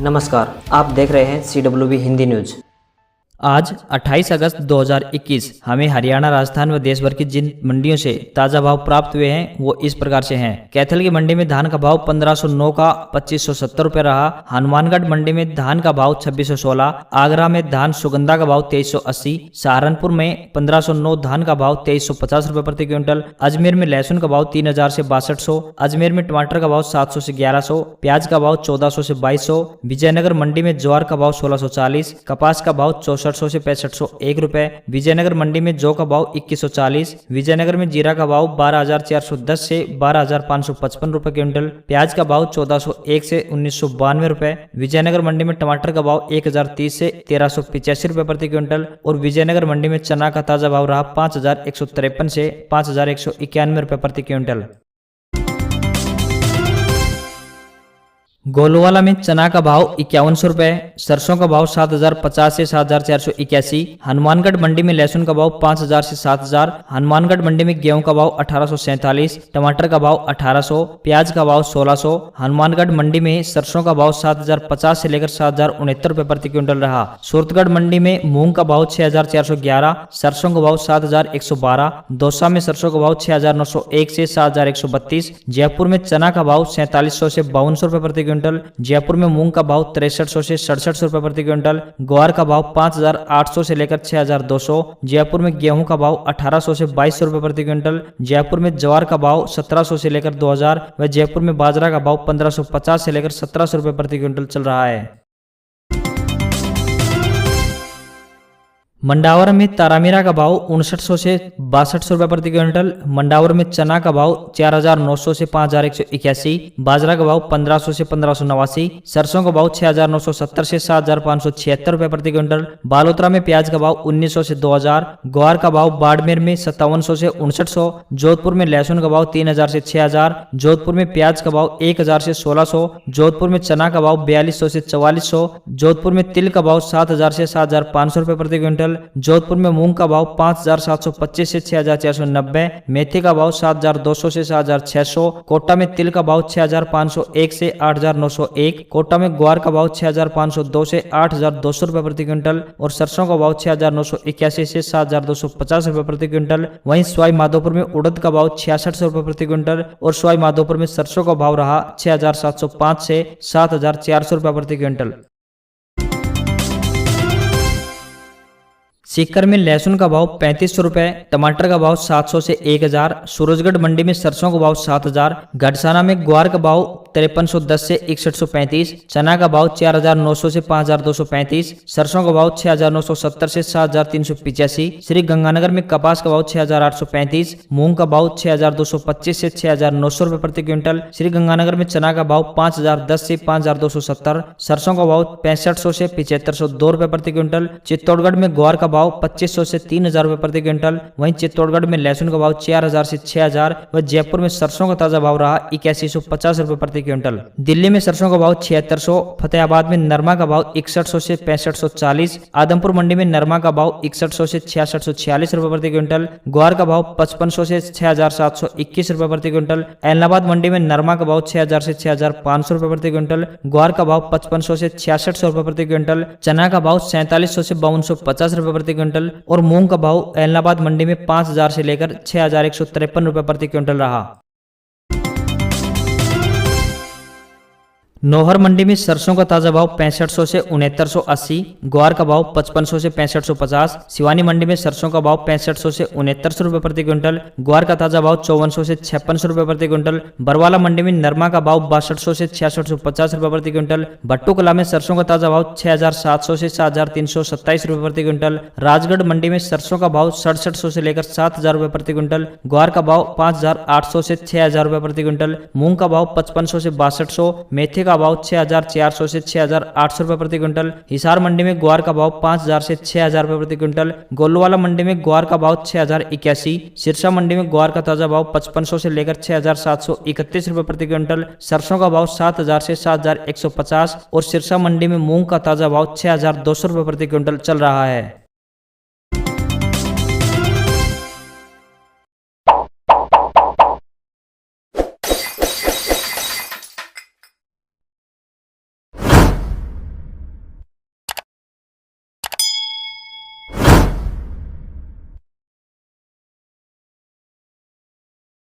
नमस्कार, आप देख रहे हैं CWB हिंदी न्यूज। आज 28 अगस्त 2021 हमें हरियाणा, राजस्थान व देश भर की जिन मंडियों से ताजा भाव प्राप्त हुए हैं वो इस प्रकार से हैं। कैथल की मंडी में धान का भाव 1509 का 2570 रुपए रहा। हनुमानगढ़ मंडी में धान का भाव 2616, आगरा में धान सुगंधा का भाव 2380, सहारनपुर में 1509 धान का भाव 2350 रुपए प्रति क्विंटल, अजमेर में लहसुन का भाव 3000 से 6200, अजमेर में टमाटर का भाव 700 से 1100, प्याज का भाव 1400 से 2200, विजयनगर मंडी में ज्वार का भाव 1640, कपास का भाव 6400 से 6501 रुपए, विजयनगर मंडी में जौ का भाव 2140, विजयनगर में जीरा का भाव 12410 से 12555 रुपए क्विंटल, प्याज का भाव 1401 से 1992 रुपए, विजयनगर मंडी में टमाटर का भाव 1030 से 1385 रुपए प्रति क्विंटल और विजयनगर मंडी में चना का ताजा भाव रहा 5153 से 5191 रुपए प्रति क्विंटल। गोलवाला में चना का भाव 5100 रुपए, सरसों का भाव 7050 से 7481, हनुमानगढ़ मंडी में लहसुन का भाव 5000 से 7000, हनुमानगढ़ मंडी में गेहूं का भाव 1847, टमाटर का भाव 1800, प्याज का भाव 1600, हनुमानगढ़ मंडी में सरसों का भाव 7050 से लेकर 7069 रुपए प्रति क्विंटल रहा। सूरतगढ़ मंडी में मूंग का भाव 6411, सरसों का भाव 7112, दौसा में सरसों का भाव 6901 से 7132, जयपुर में चना का भाव 4700 से 5200 रुपए प्रति क्विंटल, जयपुर में मूंग का भाव 6300 से 6700 रुपए प्रति क्विंटल, ग्वार का भाव 5800 से लेकर 6200, जयपुर में गेहूं का भाव 1800 से 2200 रुपए प्रति क्विंटल, जयपुर में ज्वार का भाव 1700 से लेकर 2000 व जयपुर में बाजरा का भाव 1550 से लेकर 1700 रुपए प्रति क्विंटल चल रहा है। मंडावर में तारामीरा का भाव 5900 से 6200 रुपए प्रति क्विंटल, मंडावर में चना का भाव 4900 से 5181, बाजरा का भाव 1500 से 1589, सरसों का भाव 6970 से 7576 रुपए प्रति क्विंटल, बालोतरा में प्याज का भाव 1900 से 2000, ग्वार का भाव बाड़मेर में 5700 से 5900, जोधपुर में लहसुन का भाव 3000 से 6000, जोधपुर में प्याज का भाव 1000 से 1600, जोधपुर में चना का भाव 4200 से 4400, जोधपुर में तिल का भाव 7000 से 7500 रुपए प्रति क्विंटल, जोधपुर में मूंग का भाव 5725 से 6490, मेथी का भाव 7200 से 7600, कोटा में तिल का भाव 6501 से 8901, कोटा में ग्वार का भाव 6502 से 8200 रुपए प्रति क्विंटल और सरसों का भाव 6981 से 7250 रुपए प्रति क्विंटल। वहीं सवाई माधोपुर में उड़द का भाव 6600 रुपए प्रति क्विंटल और सवाई माधोपुर में सरसों का भाव रहा 6705 से 7400 रुपए प्रति क्विंटल। सीकर में लहसुन का भाव 3500 रुपए, टमाटर का भाव 700 से 1000, सूरजगढ़ मंडी में सरसों का भाव 7000, गढ़साना में ग्वार का भाव 5310 से 6135, चना का भाव 4900 से 5235, सरसों का भाव 6970 से 7385, श्री गंगानगर में कपास का भाव 6835, मूंग का भाव 6225 से 6900 रुपए प्रति क्विंटल, श्री गंगानगर में चना का भाव 5010 से 5270, सरसों का भाव 6500 से 7502 रुपए प्रति क्विंटल, चित्तौड़गढ़ में ग्वार का भाव 2500 से 3000 रुपए प्रति क्विंटल, वहीं चित्तौड़गढ़ में लहसुन का भाव 4000 से 6000 व जयपुर में सरसों का ताजा भाव रहा 8150 रुपए प्रति क्विंटल। दिल्ली में सरसों का भाव 7600, फतेहाबाद में नरमा का भाव 6100 से 6540, आदमपुर मंडी में नरमा का भाव 6100 से 6646 रुपए प्रति क्विंटल, ग्वार का भाव 5500 से 6721 रुपए प्रति क्विंटल, ऐलनाबाद मंडी में नरमा का भाव 6000 से 6500 रुपए प्रति क्विंटल, ग्वार का भाव 5500 से 6600 रुपए प्रति क्विंटल, चना का भाव 4700 से 5250 रुपए प्रति क्विंटल और मूंग का भाव ऐलनाबाद मंडी में 5000 से लेकर 6153 रुपए प्रति क्विंटल रहा। नौहर मंडी में सरसों का ताजा भाव 6500 से 6980, ग्वार का भाव 5500 से 6550, सिवानी मंडी में सरसों का भाव 6500 से 6900 रुपए प्रति क्विंटल, ग्वार का ताजा भाव 5400 से 5600 रुपए प्रति क्विंटल, बरवाला मंडी में नरमा का भाव 6200 से 6650 रुपए प्रति क्विंटल, भट्टू कला में सरसों का ताजा भाव 6700 से 7327 रुपए प्रति क्विंटल, राजगढ़ मंडी में सरसों का भाव 6700 से लेकर 7000 रुपए प्रति क्विंटल, ग्वार का भाव 5800 से 6000 रुपए प्रति क्विंटल, मूंग का भाव 5500 से 6200, मेथी का भाव 6400 से 6800 रुपए प्रति क्विंटल, हिसार मंडी में ग्वार का भाव 5000 से 6000 रुपए प्रति क्विंटल, गोलवाला मंडी में ग्वार का भाव 6081, सिरसा मंडी में ग्वार का ताजा भाव 5500 से लेकर 6731 रुपए प्रति क्विंटल, सरसों का भाव 7000 से 7150 और सिरसा मंडी में मूंग का ताजा भाव 6200 रुपए प्रति क्विंटल चल रहा है।